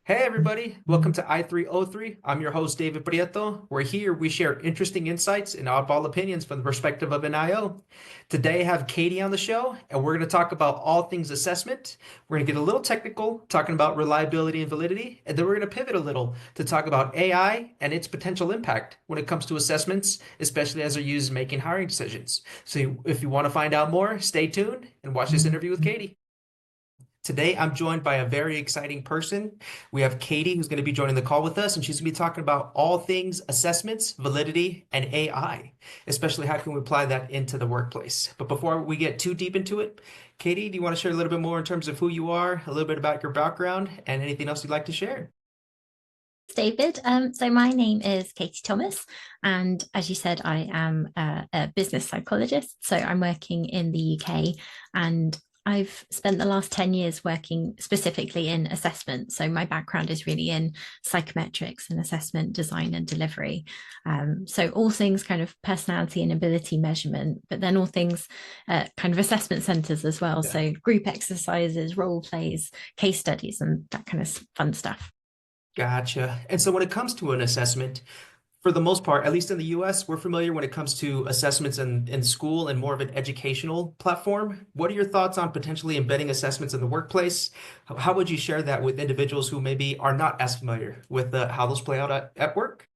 Hey everybody, welcome to I303. I'm your host David Prieto. We share interesting insights and oddball opinions from the perspective of an IO. Today I have Katie on the show and we're going to talk about all things assessment. We're going to get a little technical, talking about reliability and validity, and then we're going to pivot a little to talk about AI and its potential impact when it comes to assessments, especially as they're used in making hiring decisions. So if you want to find out more, stay tuned and watch this interview with Katie. Today, I'm joined by a very exciting person. We have Katie, who's going to be joining the call with us, and she's going to be talking about all things assessments, validity, and AI, especially how can we apply that into the workplace. But before we get too deep into it, Katie, do you want to share a little bit more in terms of who you are, a little bit about your background, and anything else you'd like to share? David. So my name is Katie Thomas, and as you said, I am a business psychologist. So I'm working in the UK, and I've spent the last 10 years working specifically in assessment. So my background is really in psychometrics and assessment design and delivery. So all things kind of personality and ability measurement, but then all things kind of assessment centers as well. Yeah. So group exercises, role plays, case studies, and that kind of fun stuff. Gotcha. And so when it comes to an assessment, for the most part, at least in the US, we're familiar when it comes to assessments in school and more of an educational platform. What are your thoughts on potentially embedding assessments in the workplace? How would you share that with individuals who maybe are not as familiar with how those play out at work?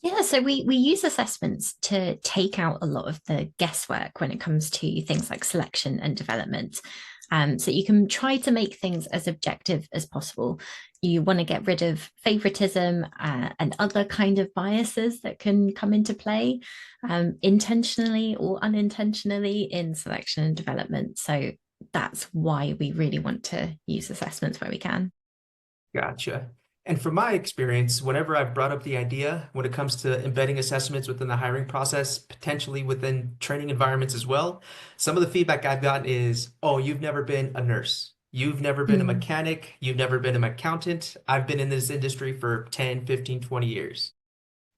Yeah, so we use assessments to take out a lot of the guesswork when it comes to things like selection and development. So you can try to make things as objective as possible. You want to get rid of favoritism and other kind of biases that can come into play intentionally or unintentionally in selection and development. So that's why we really want to use assessments where we can. Gotcha. And from my experience, whenever I've brought up the idea when it comes to embedding assessments within the hiring process, potentially within training environments as well, some of the feedback I've gotten is, oh, you've never been a nurse. You've never been a Mm. mechanic. You've never been an accountant. I've been in this industry for 10, 15, 20 years.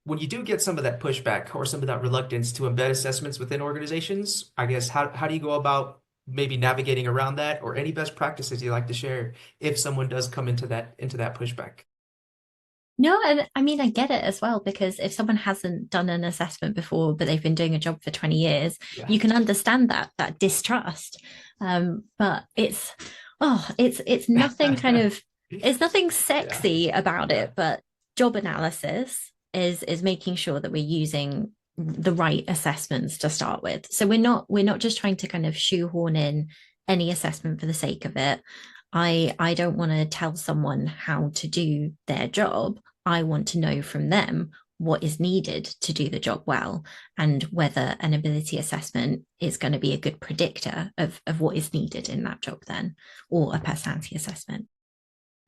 When you do get some of that pushback or some of that reluctance to embed assessments within organizations, I guess how do you go about maybe navigating around that or any best practices you like to share if someone does come into that pushback? No, and I mean, I get it as well, because if someone hasn't done an assessment before, but they've been doing a job for 20 years, Yeah. you can understand that distrust. But it's nothing kind of, it's nothing Yeah. sexy about Yeah. it, but job analysis is making sure that we're using the right assessments to start with. So we're not just trying to kind of shoehorn in any assessment for the sake of it. I don't want to tell someone how to do their job. I want to know from them what is needed to do the job well and whether an ability assessment is going to be a good predictor of what is needed in that job then, or a personality assessment.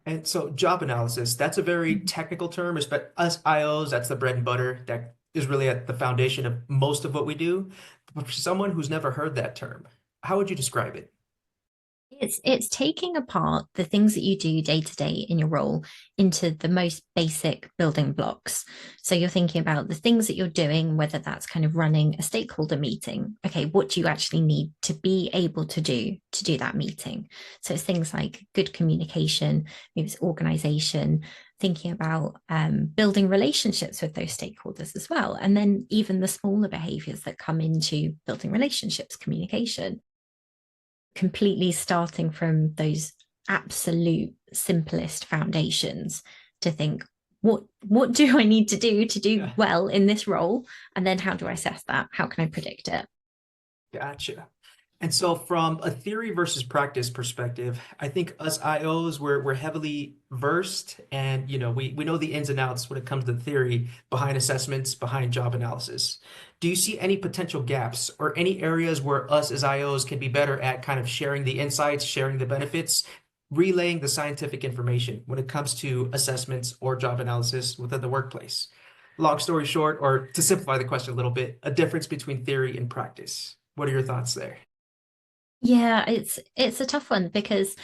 And so job analysis, that's a very technical term, but us IOs, that's the bread and butter. That is really at the foundation of most of what we do. But for someone who's never heard that term, how would you describe it? It's taking apart the things that you do day to day in your role into the most basic building blocks. So you're thinking about the things that you're doing, whether that's kind of running a stakeholder meeting. Okay, what do you actually need to be able to do that meeting? So it's things like good communication, maybe it's organization, thinking about building relationships with those stakeholders as well. And then even the smaller behaviors that come into building relationships, communication, completely starting from those absolute simplest foundations to think, what do I need to do Yeah. well in this role, and then how do I assess that, how can I predict it? Gotcha. And so from a theory versus practice perspective, I think us IOs we're heavily versed and we know the ins and outs when it comes to theory behind assessments, behind job analysis. Do you see any potential gaps or any areas where us as IOs can be better at kind of sharing the insights, sharing the benefits, relaying the scientific information when it comes to assessments or job analysis within the workplace? Long story short, or to simplify the question a little bit, a difference between theory and practice. What are your thoughts there? Yeah, it's a tough one because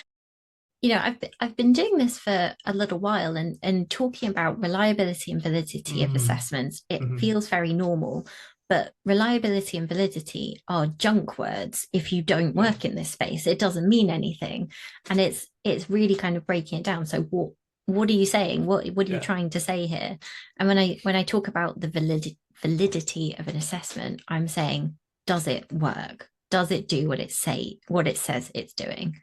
I've been doing this for a little while, and talking about reliability and validity of Mm, assessments, it mhm. feels very normal. But reliability and validity are junk words if you don't Yeah. work in this space. It doesn't mean anything. And it's really kind of breaking it down. So what are you saying? What are you Yeah. trying to say here? And when I talk about the validity of an assessment, I'm saying, does it work? Does it do what it says it's doing?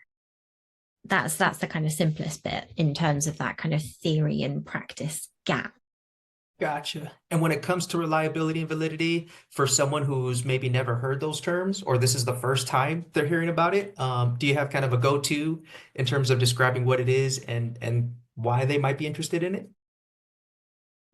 That's the kind of simplest bit in terms of that kind of theory and practice gap. Gotcha. And when it comes to reliability and validity, for someone who's maybe never heard those terms, or this is the first time they're hearing about it, do you have kind of a go-to in terms of describing what it is and why they might be interested in it?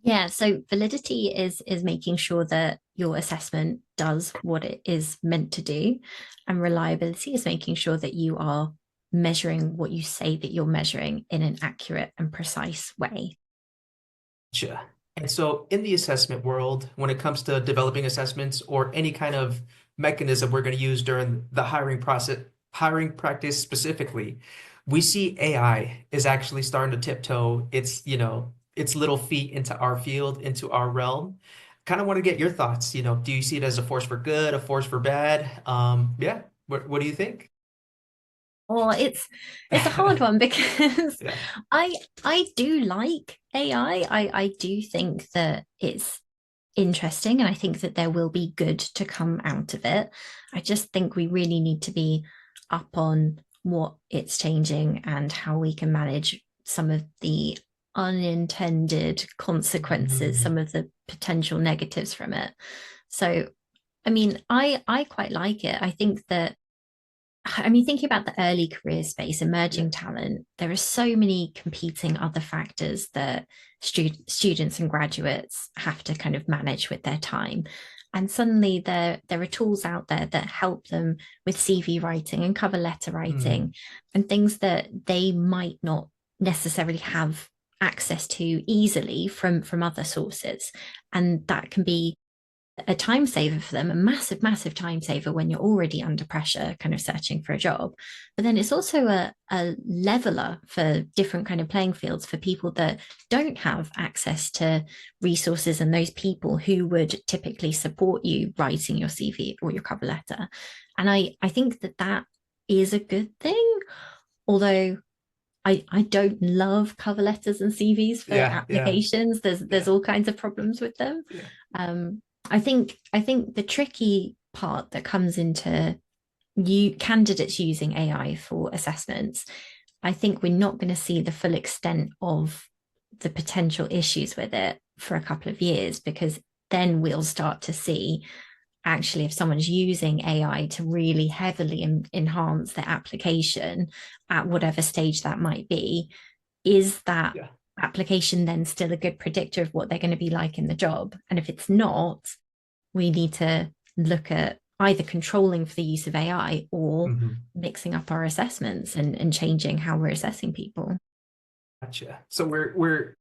Yeah, so validity is making sure that your assessment does what it is meant to do, and reliability is making sure that you are measuring what you say that you're measuring in an accurate and precise way. Gotcha. And so in the assessment world, when it comes to developing assessments or any kind of mechanism we're going to use during the hiring process, hiring practice specifically, we see AI is actually starting to tiptoe its little feet into our field, into our realm. Kind of want to get your thoughts. Do you see it as a force for good, a force for bad? Yeah. What do you think? Or it's a hard one because Yeah. I I do like AI. I do think that it's interesting and I think that there will be good to come out of it. I just think we really need to be up on what it's changing and how we can manage some of the unintended consequences, Mhm. some of the potential negatives from it. So, I mean, I quite like it. I think that thinking about the early career space, Yeah. emerging talent, there are so many competing other factors that students and graduates have to kind of manage with their time. And suddenly there are tools out there that help them with CV writing and cover letter Mm. writing and things that they might not necessarily have access to easily from other sources. And that can be a time saver for them, a massive, massive time saver when you're already under pressure, kind of searching for a job. But then it's also a leveler for different kind of playing fields for people that don't have access to resources and those people who would typically support you writing your CV or your cover letter. And I think that that is a good thing, although I don't love cover letters and CVs for Yeah. Yeah. applications. There's Yeah. all kinds of problems with them. Yeah. I think the tricky part that comes into you candidates using AI for assessments, I think we're not going to see the full extent of the potential issues with it for a couple of years because then we'll start to see actually if someone's using AI to really heavily enhance their application at whatever stage that might be, is that Yeah. application then still a good predictor of what they're going to be like in the job? And if it's not, we need to look at either controlling for the use of AI or Mhm. mixing up our assessments and changing how we're assessing people. Gotcha. So we're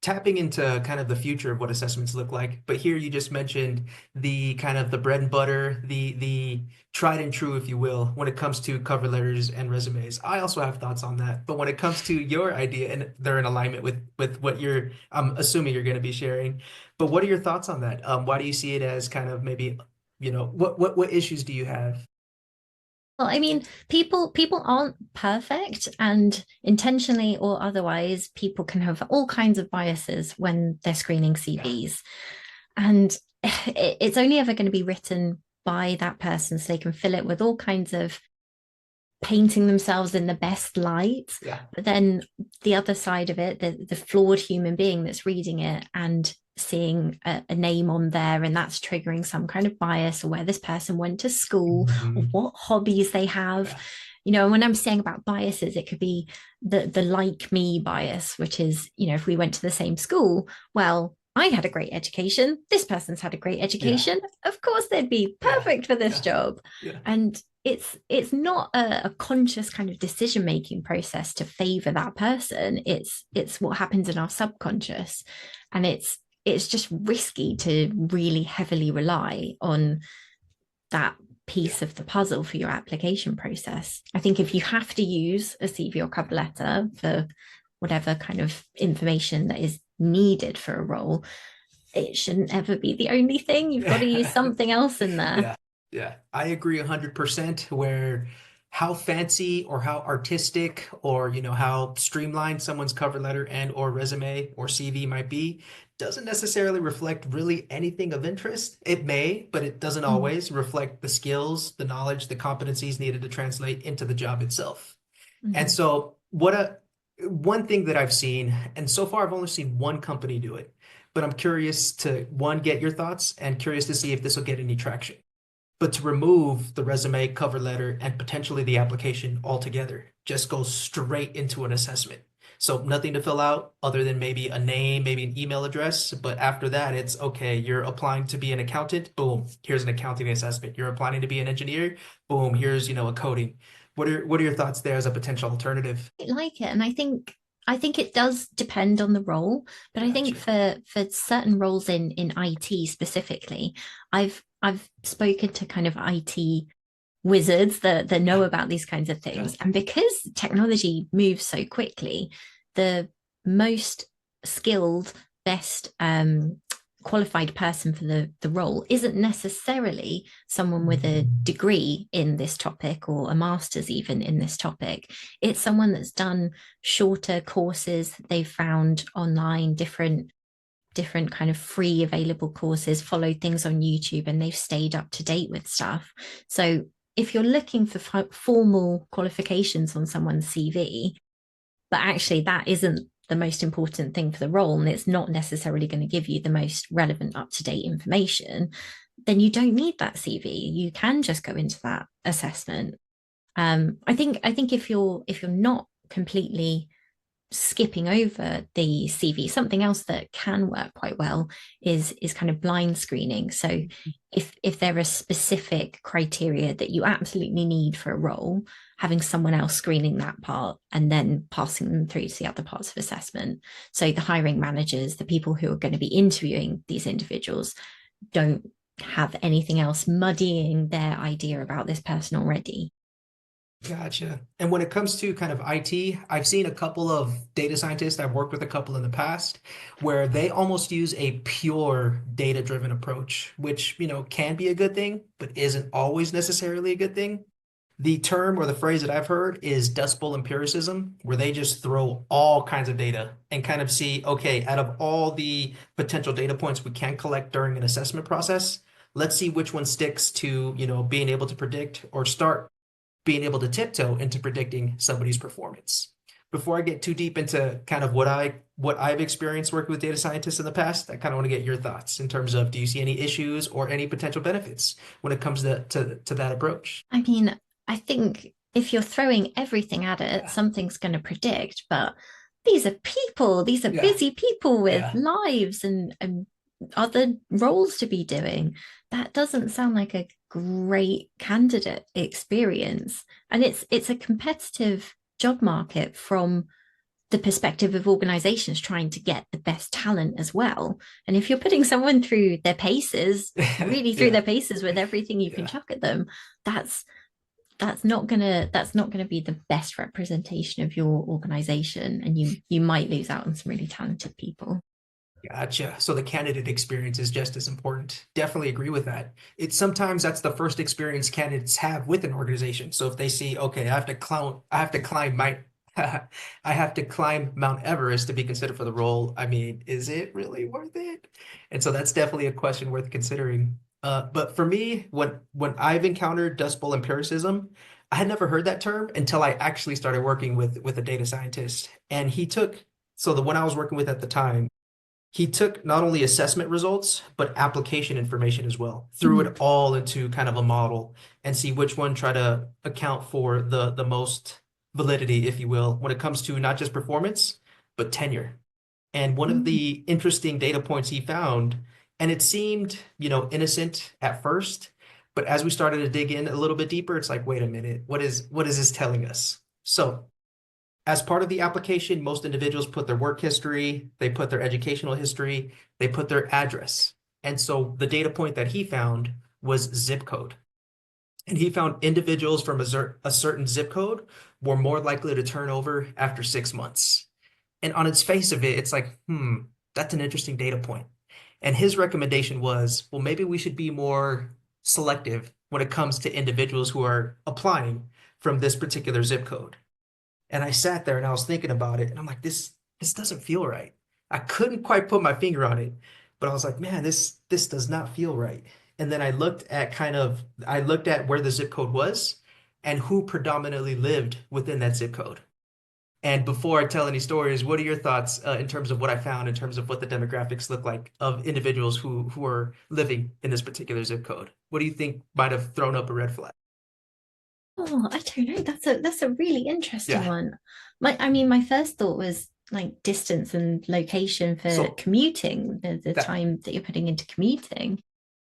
tapping into kind of the future of what assessments look like, but here you just mentioned the kind of the bread and butter, the tried and true, if you will, when it comes to cover letters and resumes. I also have thoughts on that, but when it comes to your idea, and they're in alignment with what I'm assuming you're going to be sharing. But what are your thoughts on that? Why do you see it as kind of maybe, what issues do you have? Well, people aren't perfect, and intentionally or otherwise, people can have all kinds of biases when they're screening Yeah. CVs. And it's only ever going to be written by that person so they can fill it with all kinds of painting themselves in the best light. Yeah. But then the other side of it, the flawed human being that's reading it and seeing a name on there, and that's triggering some kind of bias or where this person went to school or Mhm. what hobbies they have. Yeah. And when I'm saying about biases, it could be the like me bias, which is, if we went to the same school, well, I had a great education. This person's had a great Yeah. education. Of course, they'd be Yeah. perfect for this Yeah. job. Yeah. And it's not a conscious kind of decision making process to favor that person. It's what happens in our subconscious, and it's just risky to really heavily rely on that Yeah. piece of the puzzle for your application process. I think if you have to use a CV or cover letter for whatever kind of information that is needed for a role, it shouldn't ever be the only thing. You've got to use Yeah. something else in there. Yeah, yeah, I agree 100% where how fancy or how artistic or how streamlined someone's cover letter and or resume or CV might be doesn't necessarily reflect really anything of interest. It may, but it doesn't Mm, always reflect the skills, the knowledge, the competencies needed to translate into the job itself. And mhm. so one thing that I've seen, and so far I've only seen one company do it, but I'm curious to one, get your thoughts and curious to see if this will get any traction. But to remove the resume, cover letter, and potentially the application altogether, just go straight into an assessment. So nothing to fill out other than maybe a name, maybe an email address. But after that, it's okay, you're applying to be an accountant. Boom, here's an accounting assessment. You're applying to be an engineer. Boom, here's, a coding. What are your thoughts there as a potential alternative? I like it, and I think it does depend on the role, but I think Gotcha. for certain roles in IT specifically, I've spoken to kind of IT wizards that know Yeah. about these kinds of things, Gotcha. and because technology moves so quickly, the most skilled, best qualified person for the role isn't necessarily someone with a degree in this topic or a master's even in this topic. It's someone that's done shorter courses they've found online, different kind of free available courses, followed things on YouTube, and they've stayed up to date with stuff. So if you're looking for formal qualifications on someone's CV, but actually that isn't the most important thing for the role, and it's not necessarily going to give you the most relevant up-to-date information, then you don't need that CV. You can just go into that assessment. I think if you're not completely skipping over the CV, something else that can work quite well is kind of blind screening. So if there are specific criteria that you absolutely need for a role, having someone else screening that part and then passing them through to the other parts of assessment. So the hiring managers, the people who are going to be interviewing these individuals, don't have anything else muddying their idea about this person already. Gotcha. And when it comes to kind of IT, I've seen a couple of data scientists, I've worked with a couple in the past, where they almost use a pure data-driven approach, which, can be a good thing, but isn't always necessarily a good thing. The term or the phrase that I've heard is Dust Bowl empiricism, where they just throw all kinds of data and kind of see, okay, out of all the potential data points we can collect during an assessment process, let's see which one sticks to, being able to predict or start being able to tiptoe into predicting somebody's performance. Before I get too deep into kind of what I've experienced working with data scientists in the past, I kind of want to get your thoughts in terms of, do you see any issues or any potential benefits when it comes to that approach? I mean, I think if you're throwing everything at it, Yeah. something's going to predict. But these are people, these are Yeah. busy people with Yeah. lives and other roles to be doing. That doesn't sound like a great candidate experience. And it's a competitive job market from the perspective of organizations trying to get the best talent as well. And if you're putting someone through their paces, really through Yeah. their paces with everything you can Yeah. chuck at them, that's that's not gonna be the best representation of your organization, and you might lose out on some really talented people. Gotcha. So the candidate experience is just as important. Definitely agree with that. It's sometimes that's the first experience candidates have with an organization. So if they see, okay, I have to climb my, I have to climb Mount Everest to be considered for the role. I mean, is it really worth it? And so that's definitely a question worth considering. But for me, when I've encountered Dust Bowl empiricism, I had never heard that term until I actually started working with a data scientist, and he took so the one I was working with at the time, he took not only assessment results, but application information as well, threw Mhm. it all into kind of a model and see which one try to account for the most validity, if you will, when it comes to not just performance, but tenure. And one of Mm. the interesting data points he found, and it seemed, innocent at first, but as we started to dig in a little bit deeper, it's like, wait a minute, what is this telling us? So as part of the application, most individuals put their work history, they put their educational history, they put their address. And so the data point that he found was zip code. And he found individuals from a certain zip code were more likely to turn over after 6 months. And on its face of it, it's like, that's an interesting data point. And his recommendation was, well, maybe we should be more selective when it comes to individuals who are applying from this particular zip code. And I sat there and I was thinking about it, and I'm like, this doesn't feel right. I couldn't quite put my finger on it, but I was like, man, this does not feel right. And then I looked at where the zip code was and who predominantly lived within that zip code. And before I tell any stories, what are your thoughts in terms of what I found in terms of what the demographics look like of individuals who are living in this particular zip code? What do you think might have thrown up a red flag? Oh, I don't know. That's a really interesting Yeah. one. My first thought was like distance and location for So commuting, the that time that you're putting into commuting.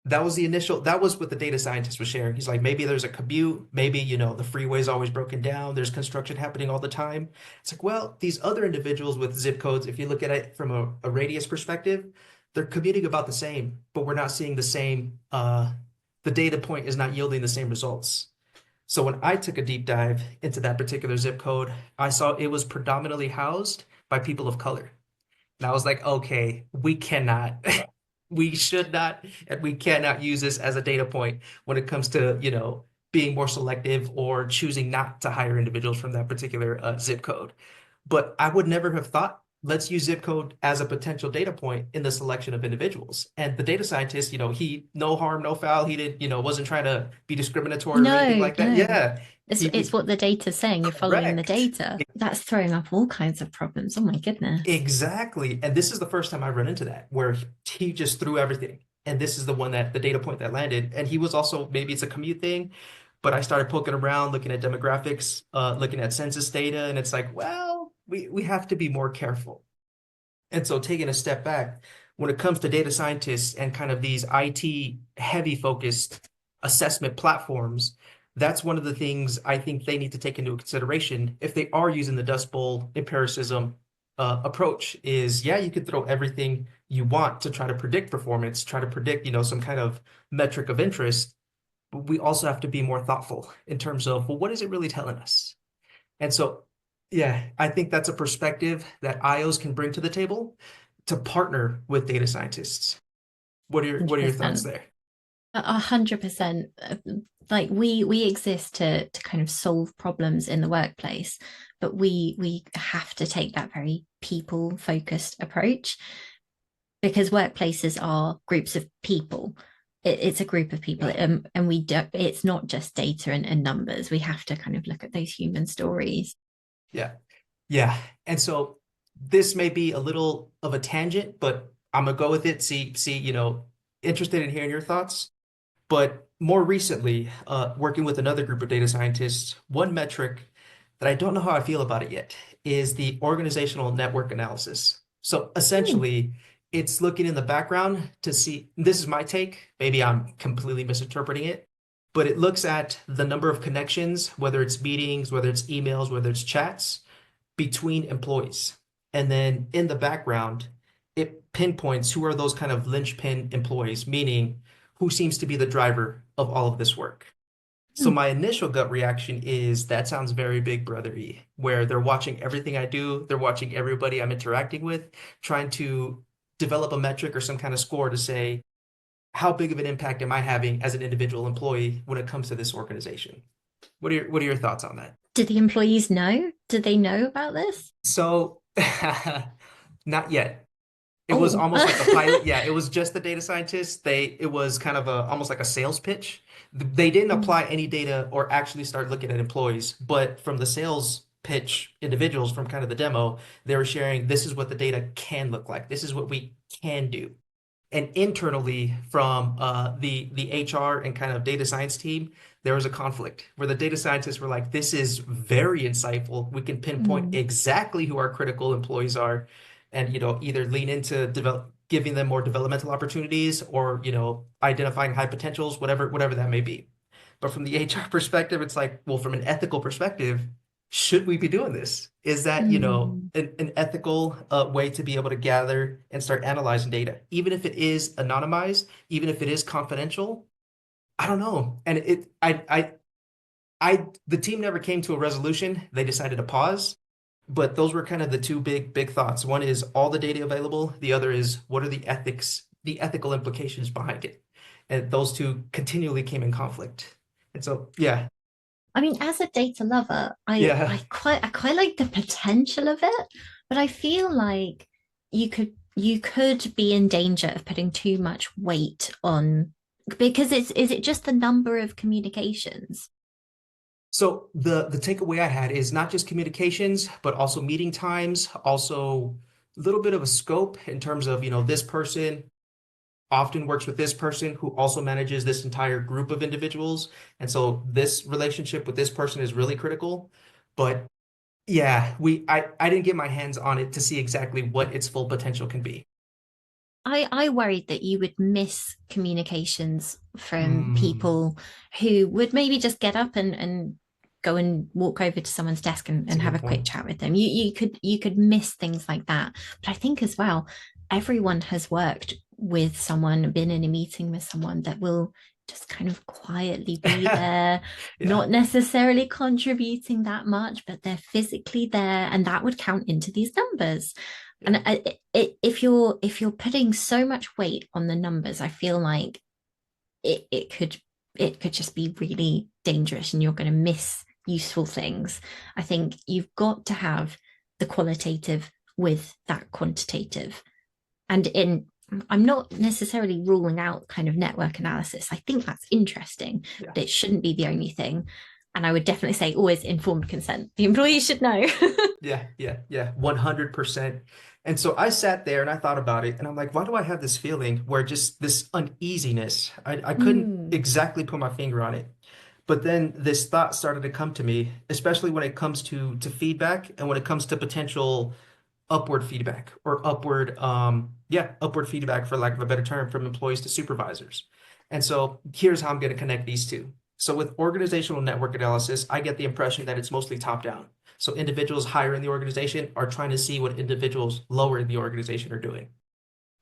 that was the initial, that was what the data scientist was sharing. He's like, maybe there's a commute, maybe, the freeway's always broken down, there's construction happening all the time. It's like, well, these other individuals with zip codes, if you look at it from a radius perspective, they're commuting about the same, but we're not seeing the same, the data point is not yielding the same results. So when I took a deep dive into that particular zip code, I saw it was predominantly housed by people of color. And I was like, okay, we cannot, we should not, and we cannot use this as a data point when it comes to, being more selective or choosing not to hire individuals from that particular zip code. But I would never have thought, let's use zip code as a potential data point in the selection of individuals. And the data scientist, he no harm, no foul. He did, wasn't trying to be discriminatory or anything No, like that. no. Yeah, It's he what the data's saying. You're following the correct. data. That's throwing up all kinds of problems. Oh my goodness. Exactly. And this is the first time I run into that where he just threw everything. And this is the one that the data point that landed. And he was also, maybe it's a commute thing, but I started poking around, looking at demographics, looking at census data, and it's like, well, we have to be more careful. And so taking a step back, when it comes to data scientists and kind of these IT heavy focused assessment platforms, that's one of the things I think they need to take into consideration if they are using the Dust Bowl empiricism approach is, yeah, you could throw everything you want to try to predict performance, try to predict, some kind of metric of interest. But we also have to be more thoughtful in terms of, well, what is it really telling us? And so, yeah, I think that's a perspective that IOs can bring to the table to partner with data scientists. What are your thoughts 100%. there? 100%. Like we exist to kind of solve problems in the workplace, but we have to take that very people focused approach because workplaces are groups of people. It's a group of people, Yeah. and we do, it's not just data and numbers. We have to kind of look at those human stories. Yeah. Yeah. And so this may be a little of a tangent, but I'm gonna go with it. See, interested in hearing your thoughts. But more recently, working with another group of data scientists, one metric that I don't know how I feel about it yet is the organizational network analysis. So Hmm. essentially, it's looking in the background to see, this is my take, maybe I'm completely misinterpreting it, but it looks at the number of connections, whether it's meetings, whether it's emails, whether it's chats between employees. And then in the background, it pinpoints who are those kind of linchpin employees, meaning who seems to be the driver of all of this work. So Hmm. my initial gut reaction is that sounds very Big Brother-y, where they're watching everything I do, they're watching everybody I'm interacting with, trying to develop a metric or some kind of score to say, how big of an impact am I having as an individual employee when it comes to this organization? What are your thoughts on that? Do the employees know? Do they know about this? So not yet. It was Oh. almost like a pilot. Yeah, it was just the data scientists. It was kind of almost like a sales pitch. They didn't apply any data or actually start looking at employees, but from the sales pitch individuals from kind of the demo, they were sharing this is what the data can look like. This is what we can do. And internally from the HR and kind of data science team, there was a conflict where the data scientists were like, this is very insightful. We can pinpoint Mm. exactly who our critical employees are and either lean into giving them more developmental opportunities or identifying high potentials, whatever that may be. But from the HR perspective, it's like, well, from an ethical perspective, should we be doing this? Is that, Mm. an ethical way to be able to gather and start analyzing data, even if it is anonymized, even if it is confidential? I don't know. And the team never came to a resolution. They decided to pause. But those were kind of the two big thoughts. One is all the data available. The other is what are the ethical implications behind it? And those two continually came in conflict. And so, yeah, I mean, as a data lover, Yeah. I quite like the potential of it, but I feel like you could be in danger of putting too much weight on, because it's is it just the number of communications? So the takeaway I had is not just communications, but also meeting times, also a little bit of a scope in terms of, this person often works with this person who also manages this entire group of individuals. And so this relationship with this person is really critical. But yeah, I didn't get my hands on it to see exactly what its full potential can be. I worried that you would miss communications from Hmm, people who would maybe just get up and go and walk over to someone's desk that's a and have good a quick point. chat with them. You could miss things like that. But I think as well, everyone has worked with someone, been in a meeting with someone that will just kind of quietly be there, Yeah. not necessarily contributing that much, but they're physically there, and that would count into these numbers. Yeah. And if you're putting so much weight on the numbers, I feel like it could just be really dangerous, and you're going to miss useful things. I think you've got to have the qualitative with that quantitative. And in I'm not necessarily ruling out kind of network analysis. I think that's interesting, Yeah. but it shouldn't be the only thing. And I would definitely say always informed consent. The employee should know. Yeah, 100%. And so I sat there and I thought about it and I'm like, why do I have this feeling where just this uneasiness? I couldn't Mm, exactly put my finger on it. But then this thought started to come to me, especially when it comes to feedback and when it comes to potential upward feedback or upward feedback for lack of a better term from employees to supervisors. And so here's how I'm going to connect these two. So with organizational network analysis, I get the impression that it's mostly top down. So individuals higher in the organization are trying to see what individuals lower in the organization are doing.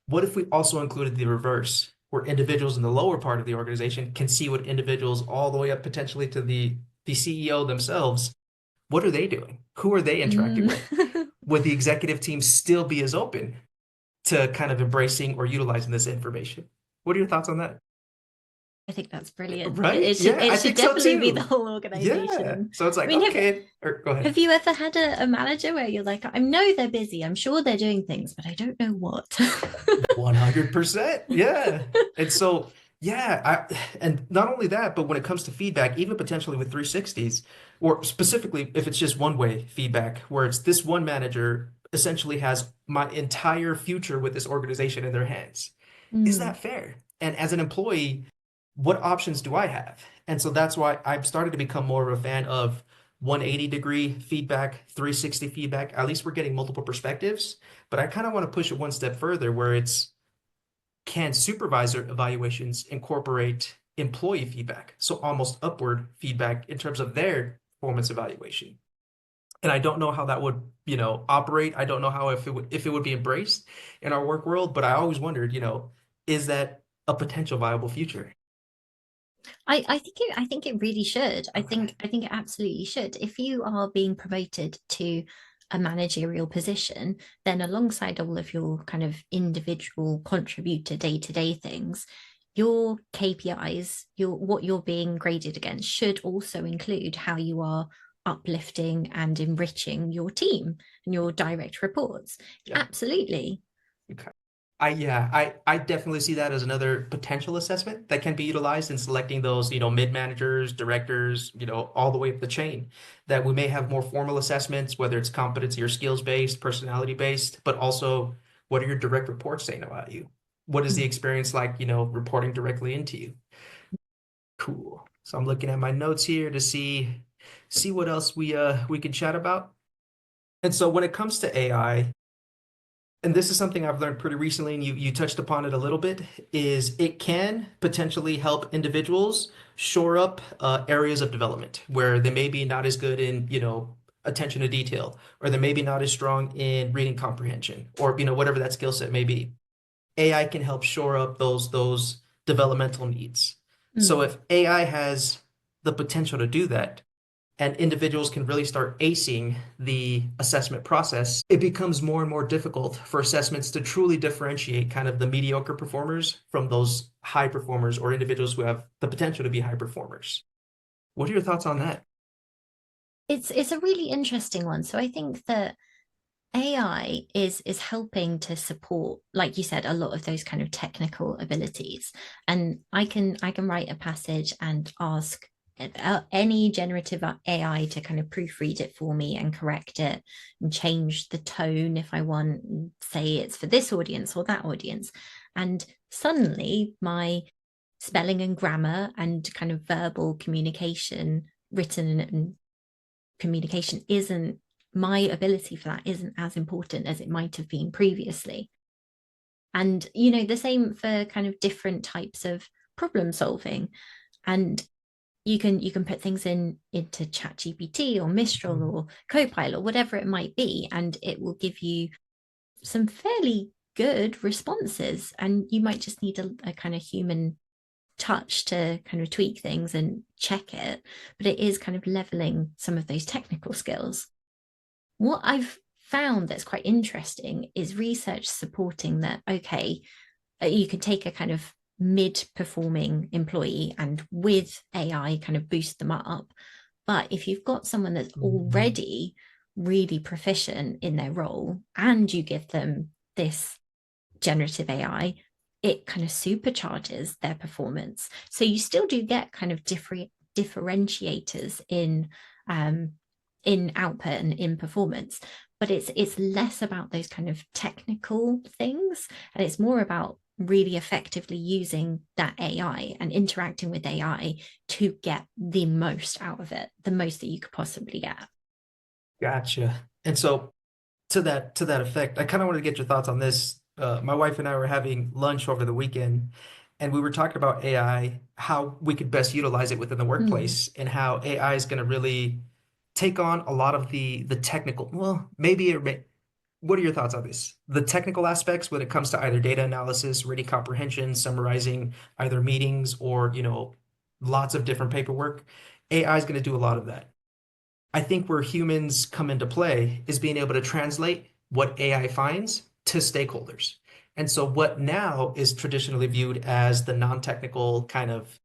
What if we also included the reverse, where individuals in the lower part of the organization can see what individuals all the way up potentially to the CEO themselves, what are they doing? Who are they interacting mm. with? Would the executive team still be as open to kind of embracing or utilizing this information? What are your thoughts on that? I think that's brilliant. Right? Yeah, It I should think so definitely be the too. whole organization. Yeah. And So it's I like, mean, okay, or go ahead. have you ever had a manager where you're like, I know they're busy, I'm sure they're doing things, but I don't know what. 100%. Yeah. And so, yeah, and not only that, but when it comes to feedback, even potentially with 360s, or specifically if it's just one way feedback, where it's this one manager essentially has my entire future with this organization in their hands. Is that Mm. fair? And as an employee, what options do I have? And so that's why I've started to become more of a fan of 180-degree feedback, 360 feedback. At least we're getting multiple perspectives. But I kind of want to push it one step further where it's can supervisor evaluations incorporate employee feedback? So almost upward feedback in terms of their performance evaluation. And I don't know how that would, operate. I don't know how if it would be embraced in our work world, but I always wondered, is that a potential viable future? I think it really should. Okay. I think it absolutely should. If you are being promoted to a managerial position, then alongside all of your kind of individual contributor day-to-day things, your KPIs, your what you're being graded against should also include how you are uplifting and enriching your team and your direct reports. Yeah. Absolutely. Okay. I definitely see that as another potential assessment that can be utilized in selecting those, mid-managers, directors, all the way up the chain. That we may have more formal assessments, whether it's competency or skills based, personality based, but also what are your direct reports saying about you? What is the Mm. experience like, reporting directly into you? Cool. So I'm looking at my notes here to see what else we can chat about. And so when it comes to AI, and this is something I've learned pretty recently, and you touched upon it a little bit, is it can potentially help individuals shore up areas of development where they may be not as good in, attention to detail, or they may be not as strong in reading comprehension, or, whatever that skill set may be. AI can help shore up those developmental needs. So Mm. if AI has the potential to do that, and individuals can really start acing the assessment process, it becomes more and more difficult for assessments to truly differentiate kind of the mediocre performers from those high performers or individuals who have the potential to be high performers. What are your thoughts on that? It's a really interesting one. So I think that AI is helping to support, like you said, a lot of those kind of technical abilities. And I can write a passage and ask any generative AI to kind of proofread it for me and correct it and change the tone if I want, say it's for this audience or that audience. And suddenly my spelling and grammar and kind of verbal communication, written and communication isn't my ability for that isn't as important as it might have been previously. And, the same for kind of different types of problem solving. And you can put things into ChatGPT or Mistral or Copilot or whatever it might be, and it will give you some fairly good responses. And you might just need a kind of human touch to kind of tweak things and check it, but it is kind of leveling some of those technical skills. What I've found that's quite interesting is research supporting that, okay, you can take a kind of mid-performing employee and with AI kind of boost them up. But if you've got someone that's already really proficient in their role and you give them this generative AI, it kind of supercharges their performance. So you still do get kind of differentiators in output and in performance, but it's less about those kind of technical things, and it's more about really effectively using that AI and interacting with AI to get the most out of it, the most that you could possibly get. Gotcha. And so to that effect, I kind of wanted to get your thoughts on this. My wife and I were having lunch over the weekend, and we were talking about AI, how we could best utilize it within the Mm, workplace, and how AI is going to really take on a lot of the technical. Well, maybe what are your thoughts on this? The technical aspects when it comes to either data analysis, reading comprehension, summarizing either meetings or, lots of different paperwork. AI is going to do a lot of that. I think where humans come into play is being able to translate what AI finds to stakeholders. And so, what now is traditionally viewed as the non-technical kind of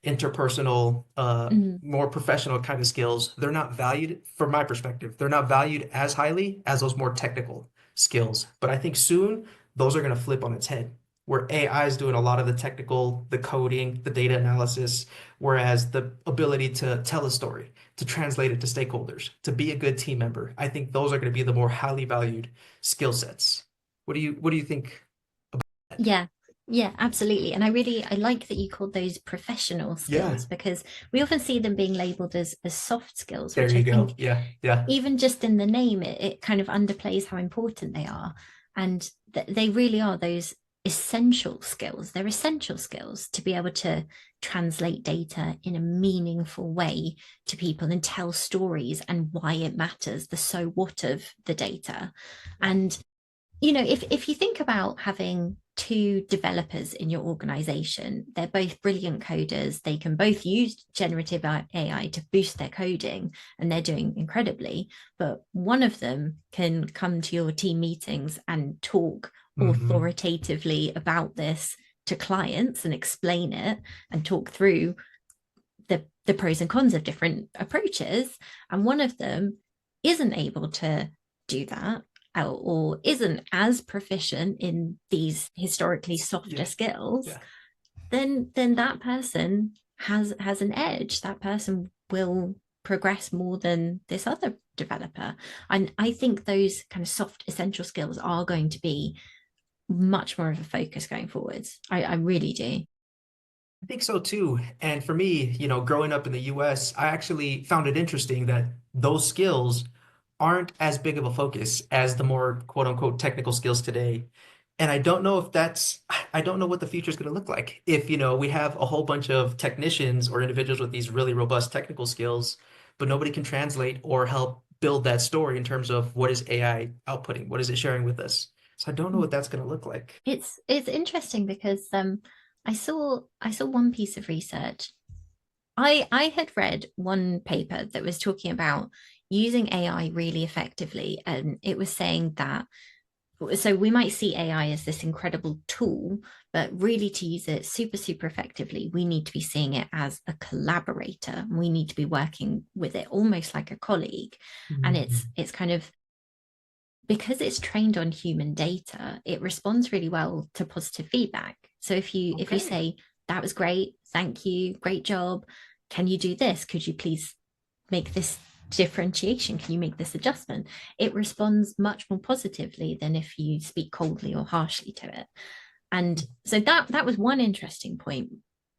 interpersonal, mm, more professional kind of skills, they're not valued, from my perspective, they're not valued as highly as those more technical skills. But I think soon those are going to flip on its head, where AI is doing a lot of the technical, the coding, the data analysis, whereas the ability to tell a story, to translate it to stakeholders, to be a good team member. I think those are going to be the more highly valued skill sets. What do you think about that? yeah. Yeah, absolutely. And I like that you called those professional Yeah, skills, because we often see them being labeled as soft skills, there which you I go. think Yeah, yeah. even just in the name, it kind of underplays how important they are. And they really are those essential skills. They're essential skills to be able to translate data in a meaningful way to people and tell stories and why it matters, the so what of the data. And if you think about having two developers in your organization, they're both brilliant coders. They can both use generative AI to boost their coding, and they're doing incredibly. But one of them can come to your team meetings and talk Hmm. authoritatively about this to clients and explain it and talk through the pros and cons of different approaches. And one of them isn't able to do that, or isn't as proficient in these historically softer Yeah, skills, yeah. then that person has an edge. That person will progress more than this other developer. And I think those kind of soft essential skills are going to be much more of a focus going forwards. I really do. I think so too. And for me, growing up in the US, I actually found it interesting that those skills aren't as big of a focus as the more quote unquote technical skills today. And I don't know what the future is going to look like if, we have a whole bunch of technicians or individuals with these really robust technical skills, but nobody can translate or help build that story in terms of what is AI outputting? What is it sharing with us? So I don't know what that's going to look like. It's interesting because I saw one piece of research. I had read one paper that was talking about using AI really effectively, and it was saying that So we might see AI as this incredible tool, but really to use it super, super effectively, we need to be seeing it as a collaborator. We need to be working with it almost like a colleague. And Mhm. it's kind of because it's trained on human data, it responds really well to positive feedback. So if you Okay. say, that was great, thank you, great job, can you do this? Could you please make this differentiation? Can you make this adjustment? It responds much more positively than if you speak coldly or harshly to it. And so that was one interesting point.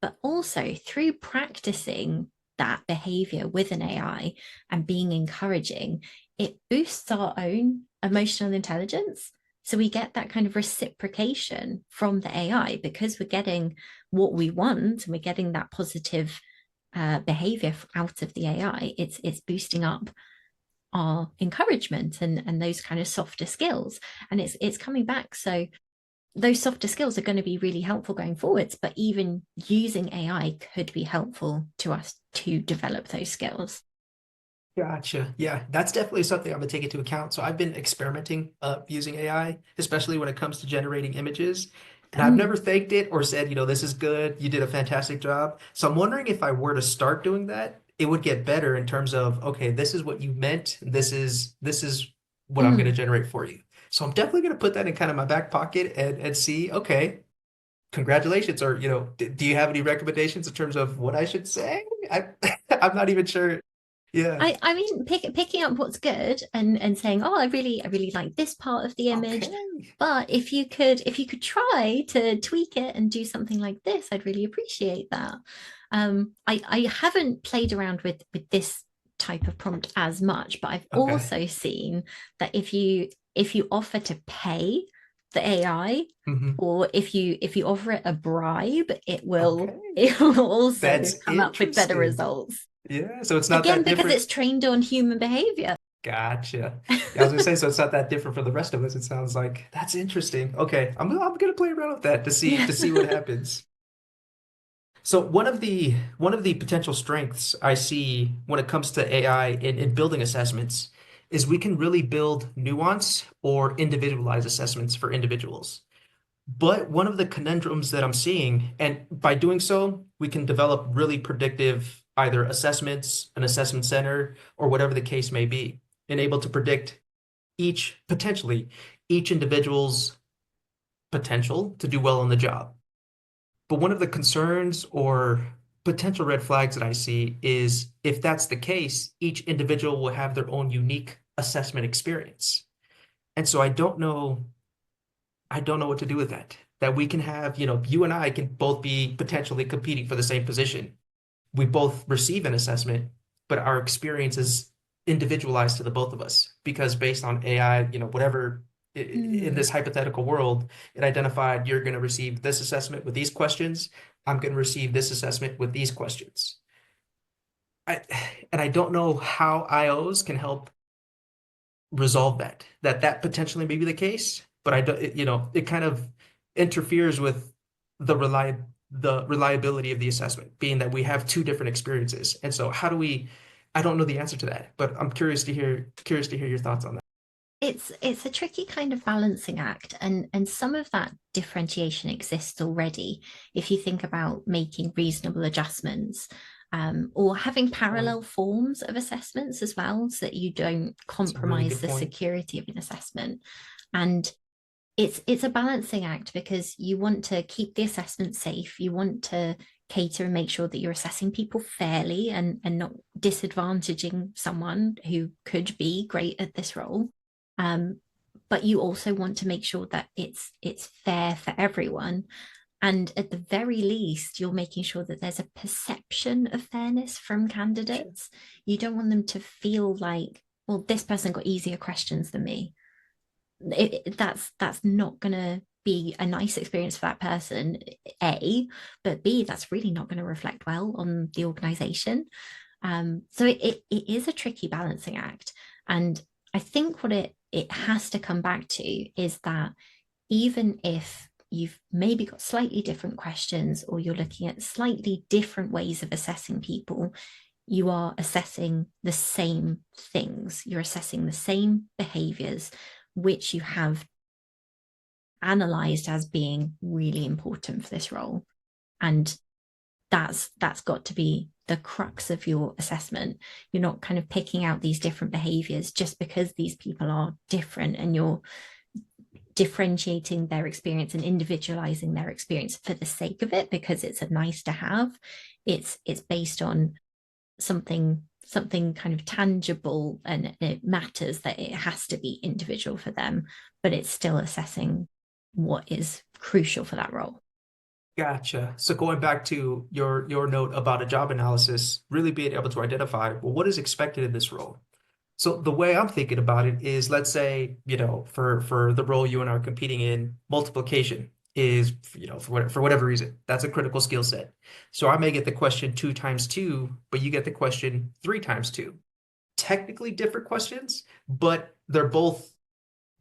But also through practicing that behavior with an AI and being encouraging, it boosts our own emotional intelligence. So we get that kind of reciprocation from the AI because we're getting what we want and we're getting that positive behavior out of the AI. It's boosting up our encouragement and those kind of softer skills, and it's coming back. So those softer skills are going to be really helpful going forwards. But even using AI could be helpful to us to develop those skills. Gotcha. Yeah, that's definitely something I'm gonna take into account. So I've been experimenting using AI, especially when it comes to generating images. And I've never Mm, thanked it or said, this is good, you did a fantastic job. So I'm wondering if I were to start doing that, it would get better in terms of, okay, this is what you meant. This is what I'm gonna mm. generate for you. So I'm definitely gonna put that in kind of my back pocket and see, okay, congratulations. Or, do you have any recommendations in terms of what I should say? I'm not even sure. Yeah. I mean, picking up what's good and saying, oh, I really like this part of the image. Okay. But if you could try to tweak it and do something like this, I'd really appreciate that. I haven't played around with this type of prompt as much, but I've Okay. also seen that if you offer to pay the AI, Hmm. or if you offer it a bribe, it will Okay. it will also That's come up with better interesting. results. Yeah. So it's not Again, that because different. it's trained on human behavior. Gotcha. Yeah, I was gonna say, so it's not that different for the rest of us. It sounds like that's interesting. Okay. I'm gonna play around with that Yeah. to see what happens. So one of the potential strengths I see when it comes to AI in building assessments is we can really build nuance or individualized assessments for individuals. But one of the conundrums that I'm seeing, and by doing so, we can develop really predictive either assessments, an assessment center, or whatever the case may be, and able to predict potentially each individual's potential to do well on the job. But one of the concerns or potential red flags that I see is if that's the case, each individual will have their own unique assessment experience. And so I don't know what to do with that. That we can have, you and I can both be potentially competing for the same position. We both receive an assessment, but our experience is individualized to the both of us because based on AI, whatever in Mm, this hypothetical world, it identified you're going to receive this assessment with these questions. I'm going to receive this assessment with these questions. I, and I don't know how IOs can help resolve that potentially may be the case, but I don't, it kind of interferes with the reliability of the assessment, being that we have two different experiences. And so how do we, I don't know the answer to that, but I'm curious to hear your thoughts on that. it's a tricky kind of balancing act, and some of that differentiation exists already. If you think about making reasonable adjustments, or having Good point. parallel forms of assessments as well, so that you don't It's a really compromise good the point. security of an assessment. And it's a balancing act because you want to keep the assessment safe. You want to cater and make sure that you're assessing people fairly and not disadvantaging someone who could be great at this role. Um, but you also want to make sure that it's fair for everyone. And at the very least, you're making sure that there's a perception of fairness from Sure. candidates. You don't want them to feel like, well, this person got easier questions than me. That's not going to be a nice experience for that person, A, but B, that's really not going to reflect well on the organization. So it is a tricky balancing act. And I think what it has to come back to is that even if you've maybe got slightly different questions or you're looking at slightly different ways of assessing people, you are assessing the same things. You're assessing the same behaviors, which you have analyzed as being really important for this role. And that's got to be the crux of your assessment. You're not kind of picking out these different behaviors just because these people are different, and you're differentiating their experience and individualizing their experience for the sake of it because it's a nice to have. It's based on something kind of tangible, and it matters that it has to be individual for them, but it's still assessing what is crucial for that role. Gotcha. So going back to your note about a job analysis, really being able to identify, well, what is expected in this role? So the way I'm thinking about it is, let's say, for the role you and I are competing in, multiplication is, for whatever reason, that's a critical skill set. So I may get the question 2 times 2, but you get the question 3 times 2. Technically different questions, but they're both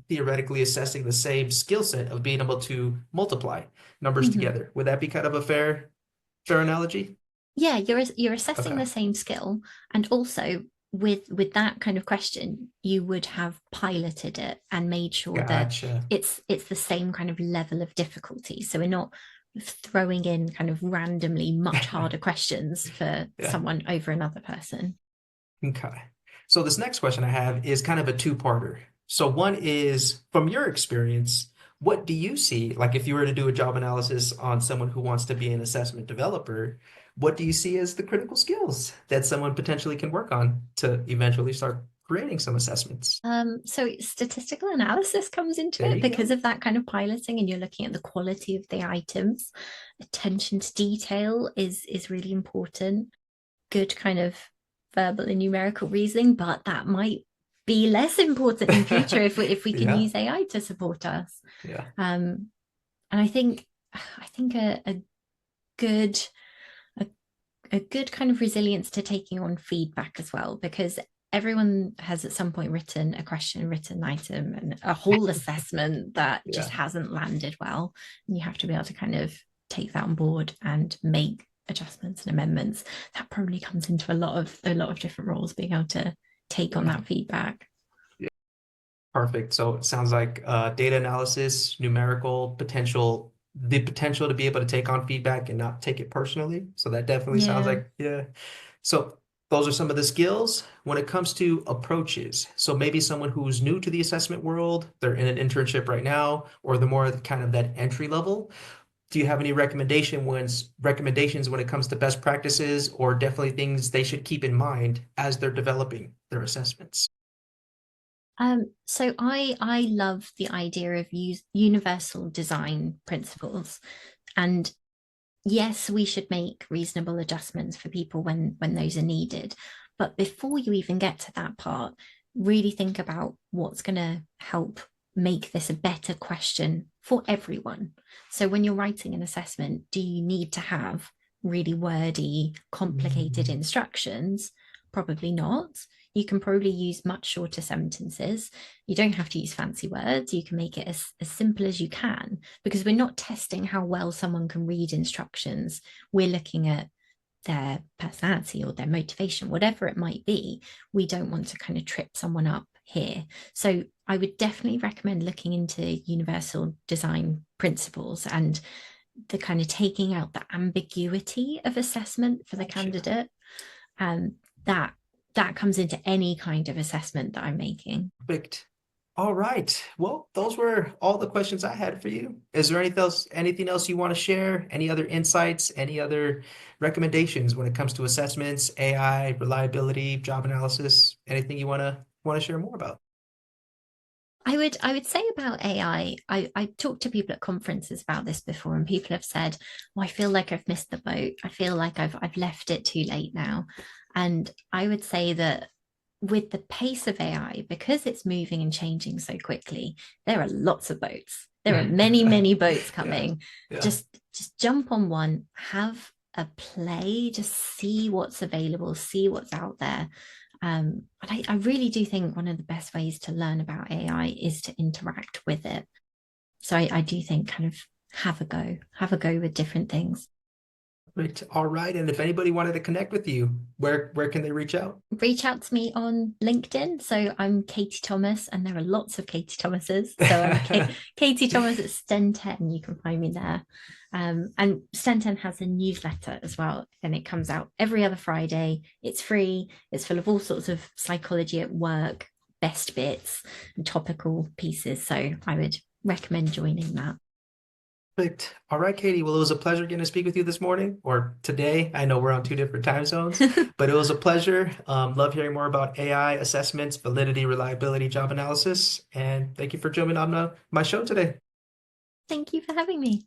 theoretically assessing the same skill set of being able to multiply numbers Mhm. together. Would that be kind of a fair analogy? Yeah, you're assessing Okay. the same skill, and also with that kind of question, you would have piloted it and made sure that Gotcha. it's the same kind of level of difficulty. So we're not throwing in kind of randomly much harder questions for Yeah. someone over another person. Okay. So this next question I have is kind of a two-parter. So one is, from your experience, what do you see? Like if you were to do a job analysis on someone who wants to be an assessment developer, what do you see as the critical skills that someone potentially can work on to eventually start creating some assessments? So statistical analysis comes into There it you because go. of that kind of piloting, and you're looking at the quality of the items. Attention to detail is really important. Good kind of verbal and numerical reasoning, but that might be less important in future if we can Yeah. use AI to support us. Yeah. Um, and I think a good a, a good kind of resilience to taking on feedback as well, because everyone has at some point written a question, written an item, and a whole assessment that just Yeah. hasn't landed well. And you have to be able to kind of take that on board and make adjustments and amendments. That probably comes into a lot of different roles, being able to take on Yeah. that feedback. Yeah. Perfect. So it sounds like data analysis, numerical potential, the potential to be able to take on feedback and not take it personally. So that definitely sounds Yeah. like, yeah. So those are some of the skills when it comes to approaches. So maybe someone who's new to the assessment world, they're in an internship right now, or the more kind of that entry level. Do you have any recommendations when it comes to best practices or definitely things they should keep in mind as they're developing their assessments? So I love the idea of universal design principles, and yes, we should make reasonable adjustments for people when those are needed. But before you even get to that part, really think about what's going to help make this a better question for everyone. So when you're writing an assessment, do you need to have really wordy, complicated Mm, instructions? Probably not. You can probably use much shorter sentences. You don't have to use fancy words. You can make it as simple as you can, because we're not testing how well someone can read instructions. We're looking at their personality or their motivation, whatever it might be. We don't want to kind of trip someone up here. So I would definitely recommend looking into universal design principles and the kind of taking out the ambiguity of assessment for the gotcha. candidate. And that that comes into any kind of assessment that I'm making. Perfect. All right. Well, those were all the questions I had for you. Is there anything else you want to share? Any other insights? Any other recommendations when it comes to assessments, AI, reliability, job analysis? Anything you want to share more about? I would say about AI, I talked to people at conferences about this before, and people have said, "Oh, I feel like I've missed the boat. I feel like I've left it too late now." And I would say that with the pace of AI, because it's moving and changing so quickly, there are lots of boats. There are many, many boats Yeah. coming. Yeah. Just jump on one, have a play, just see what's available, see what's out there. But I really do think one of the best ways to learn about AI is to interact with it. So I do think kind of have a go with different things. Right. All right. And if anybody wanted to connect with you, where can they reach out? Reach out to me on LinkedIn. So I'm Katie Thomas, and there are lots of Katie Thomases. So I'm Katie Thomas at Sten10. You can find me there. And Sten10 has a newsletter as well, and it comes out every other Friday. It's free. It's full of all sorts of psychology at work, best bits, and topical pieces. So I would recommend joining that. Perfect. All right, Katie. Well, it was a pleasure getting to speak with you this morning or today. I know we're on two different time zones, but it was a pleasure. Love hearing more about AI assessments, validity, reliability, job analysis. And thank you for joining on my show today. Thank you for having me.